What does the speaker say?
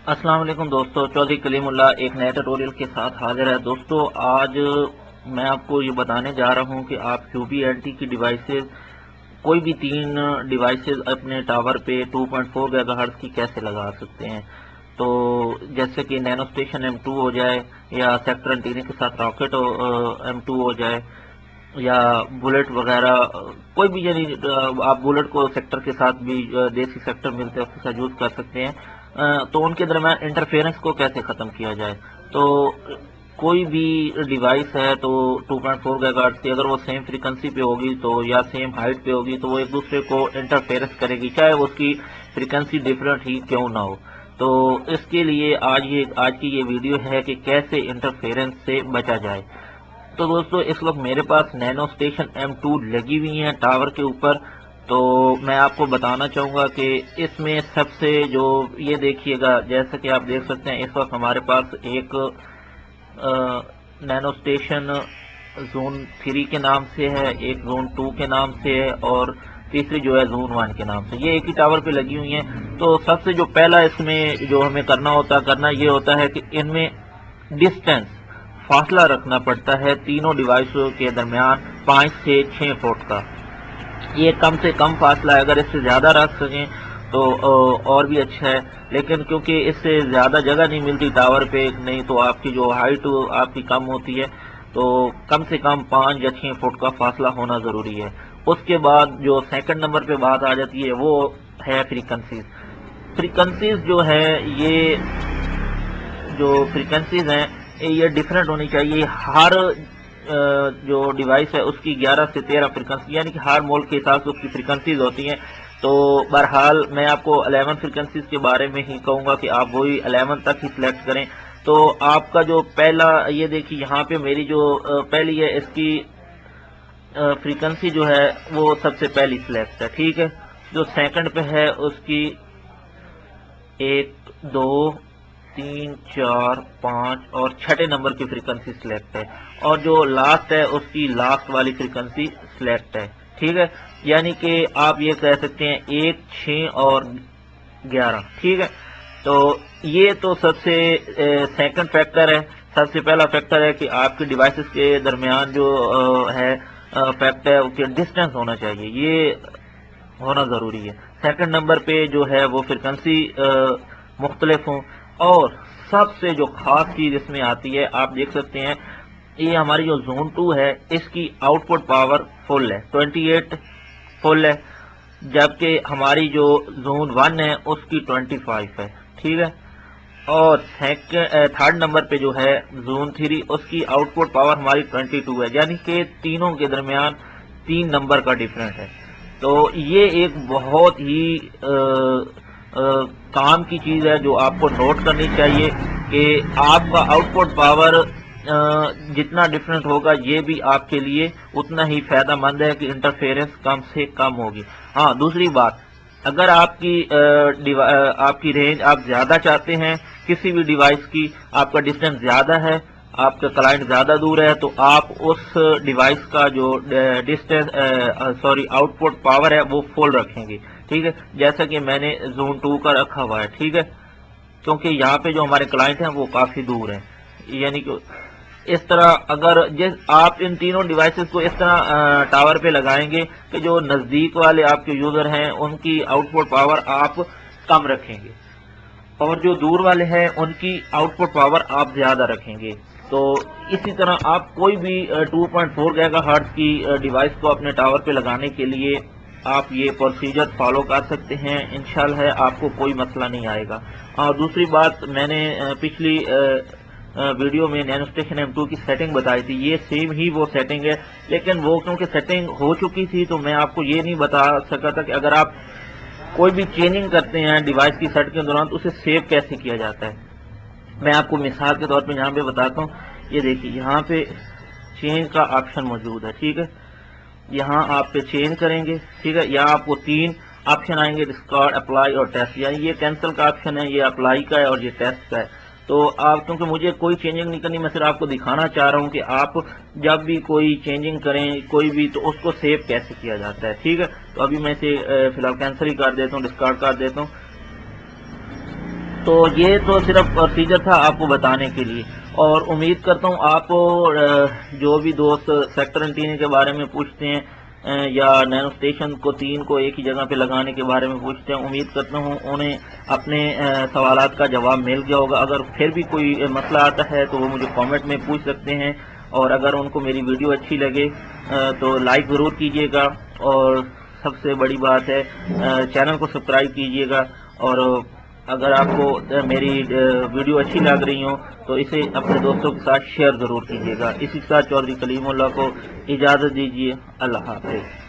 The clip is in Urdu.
السلام علیکم دوستو، چودھری کلیم اللہ ایک نئے ٹیوٹوریل کے ساتھ حاضر ہے۔ دوستو آج میں آپ کو یہ بتانے جا رہا ہوں کہ آپ کیو بی ایل ٹی کی ڈیوائسز کوئی بھی 3 ڈیوائسز اپنے ٹاور پہ 2.4 گیگا ہرٹز کی کیسے لگا سکتے ہیں۔ تو جیسے کہ نینو اسٹیشن M2 ہو جائے یا سیکٹر انٹینا کے ساتھ راکٹ M2 ہو جائے یا بلٹ وغیرہ، کوئی بھی، یعنی آپ بلٹ کو سیکٹر کے ساتھ بھی دیسی سیکٹر ملتے ہیں اس کے ساتھ یوز کر سکتے ہیں۔ تو ان کے درمیان انٹرفیئرنس کو کیسے ختم کیا جائے۔ تو کوئی بھی ڈیوائس ہے تو 2.4 گیگا ہرٹز کی اگر وہ سیم فریکوینسی پہ ہوگی تو یا سیم ہائٹ پہ ہوگی تو وہ ایک دوسرے کو انٹرفیئرنس کرے گی، چاہے اس کی فریکوینسی ڈفرینٹ ہی کیوں نہ ہو۔ تو اس کے لیے آج کی یہ ویڈیو ہے کہ کیسے انٹرفیئرنس سے بچا جائے۔ تو دوستو اس وقت میرے پاس نینو اسٹیشن M2 لگی ہوئی ہیں ٹاور کے اوپر۔ تو میں آپ کو بتانا چاہوں گا کہ اس میں سب سے جو یہ دیکھیے گا، جیسا کہ آپ دیکھ سکتے ہیں اس وقت ہمارے پاس ایک نینو اسٹیشن زون 3 کے نام سے ہے، ایک زون 2 کے نام سے ہے اور تیسری جو ہے زون 1 کے نام سے، یہ ایک ہی ٹاور پہ لگی ہوئی ہیں۔ تو سب سے جو پہلا اس میں جو ہمیں کرنا یہ ہوتا ہے کہ ان میں ڈسٹینس، فاصلہ رکھنا پڑتا ہے تینوں ڈیوائسوں کے درمیان 5 سے 6 فٹ کا۔ یہ کم سے کم فاصلہ ہے، اگر اس سے زیادہ رکھ سکیں تو اور بھی اچھا ہے، لیکن کیونکہ اس سے زیادہ جگہ نہیں ملتی ٹاور پہ، نہیں تو آپ کی جو ہائٹ آپ کی کم ہوتی ہے، تو کم سے کم 5 یا 6 فٹ کا فاصلہ ہونا ضروری ہے۔ اس کے بعد جو سیکنڈ نمبر پہ بات آ جاتی ہے وہ ہے فریکوینسیز جو ہے، یہ جو فریکوینسیز ہیں یہ ڈفرینٹ ہونی چاہیے۔ ہر جو ڈیوائس ہے اس کی 11 سے 13 فریکوینسی، یعنی کہ ہر ملک کے حساب سے اس کی فریکوینسیز ہوتی ہیں۔ تو بہرحال میں آپ کو 11 فریکوینسیز کے بارے میں ہی کہوں گا کہ آپ وہی 11 تک ہی سلیکٹ کریں۔ تو آپ کا جو پہلا، یہ دیکھیے یہاں پہ میری جو پہلی ہے اس کی فریکوینسی جو ہے وہ سب سے پہلی سلیکٹ ہے، ٹھیک ہے۔ جو سیکنڈ پہ ہے اس کی 1 2 3 4 5 اور چھٹے نمبر کی فریکوینسی سلیکٹ ہے، اور جو لاسٹ ہے اس کی لاسٹ والی فریکوینسی سلیکٹ ہے، ٹھیک ہے۔ یعنی کہ آپ یہ کہہ سکتے ہیں 1 6 اور 11، ٹھیک ہے۔ تو یہ تو سب سے سیکنڈ فیکٹر ہے، سب سے پہلا فیکٹر ہے کہ آپ کے ڈیوائسز کے درمیان جو ہے فیکٹر کہ ڈسٹینس ہونا چاہیے، یہ ہونا ضروری ہے۔ سیکنڈ نمبر پہ جو ہے وہ فریکوینسی مختلف ہوں، اور سب سے جو خاص چیز اس میں آتی ہے آپ دیکھ سکتے ہیں، یہ ہماری جو زون 2 ہے اس کی آؤٹ پٹ پاور فل ہے، 28 فل ہے، جبکہ ہماری جو زون 1 ہے اس کی 25 ہے، ٹھیک ہے۔ اور تھرڈ نمبر پہ جو ہے زون 3، اس کی آؤٹ پٹ پاور ہماری 22 ہے، یعنی کہ تینوں کے درمیان 3 نمبر کا ڈفرنس ہے۔ تو یہ ایک بہت ہی کام کی چیز ہے جو آپ کو نوٹ کرنی چاہیے کہ آپ کا آؤٹ پٹ پاور جتنا ڈفرنٹ ہوگا یہ بھی آپ کے لیے اتنا ہی فائدہ مند ہے کہ انٹرفیئرنس کم سے کم ہوگی۔ ہاں، دوسری بات، اگر آپ کی رینج آپ زیادہ چاہتے ہیں کسی بھی ڈیوائس کی، آپ کا ڈسٹینس زیادہ ہے، آپ کا کلائنٹ زیادہ دور ہے، تو آپ اس ڈیوائس کا جو آؤٹ پٹ پاور ہے وہ فل رکھیں گے، ٹھیک ہے۔ جیسا کہ میں نے زون 2 کا رکھا ہوا ہے، ٹھیک ہے، کیونکہ یہاں پہ جو ہمارے کلائنٹ ہیں وہ کافی دور ہیں۔ یعنی کہ اس طرح اگر آپ ان تینوں ڈیوائسز کو اس طرح ٹاور پہ لگائیں گے کہ جو نزدیک والے آپ کے یوزر ہیں ان کی آؤٹ پٹ پاور آپ کم رکھیں گے، اور جو دور والے ہیں ان کی آؤٹ پٹ پاور آپ زیادہ رکھیں گے۔ تو اسی طرح آپ کوئی بھی 2.4 گیگا ہرٹز کی ڈیوائس کو اپنے ٹاور پہ لگانے کے لیے آپ یہ پروسیجر فالو کر سکتے ہیں، انشاءاللہ آپ کو کوئی مسئلہ نہیں آئے گا۔ اور دوسری بات، میں نے پچھلی ویڈیو میں نینو اسٹیشن M2 کی سیٹنگ بتائی تھی، یہ سیم ہی وہ سیٹنگ ہے، لیکن وہ کیونکہ سیٹنگ ہو چکی تھی تو میں آپ کو یہ نہیں بتا سکا تھا کہ اگر آپ کوئی بھی چینجنگ کرتے ہیں ڈیوائس کی سیٹ کے دوران تو اسے سیو کیسے کیا جاتا ہے۔ میں آپ کو مثال کے طور پہ یہاں پہ بتاتا ہوں، یہ دیکھیے یہاں پہ چینج کا آپشن موجود ہے، ٹھیک ہے۔ یہاں آپ پہ چینج کریں گے، ٹھیک ہے، یہاں آپ کو 3 آپشن آئیں گے، ڈسکارڈ، اپلائی اور ٹیسٹ، یعنی یہ کینسل کا آپشن ہے، یہ اپلائی کا ہے اور یہ ٹیسٹ کا ہے۔ تو آپ، کیونکہ مجھے کوئی چینجنگ نہیں کرنی، میں صرف آپ کو دکھانا چاہ رہا ہوں کہ آپ جب بھی کوئی چینجنگ کریں کوئی بھی تو اس کو سیو کیسے کیا جاتا ہے، ٹھیک ہے۔ تو ابھی میں اسے فی الحال کینسل ہی کر دیتا ہوں، ڈسکارڈ کر دیتا ہوں۔ تو یہ تو صرف پروسیجر تھا آپ کو بتانے کے لیے، اور امید کرتا ہوں آپ جو بھی دوست سیکٹر انٹینے کے بارے میں پوچھتے ہیں یا نینو اسٹیشن کو 3 کو ایک ہی جگہ پہ لگانے کے بارے میں پوچھتے ہیں، امید کرتا ہوں انہیں اپنے سوالات کا جواب مل گیا ہوگا۔ اگر پھر بھی کوئی مسئلہ آتا ہے تو وہ مجھے کامنٹ میں پوچھ سکتے ہیں، اور اگر ان کو میری ویڈیو اچھی لگے تو لائک ضرور کیجیے گا، اور سب سے بڑی بات ہے چینل کو سبسکرائب کیجیے گا، اور اگر آپ کو میری ویڈیو اچھی لگ رہی ہوں تو اسے اپنے دوستوں کے ساتھ شیئر ضرور کیجیے گا۔ اسی کے ساتھ چودھری کلیم اللہ کو اجازت دیجیے، اللہ حافظ۔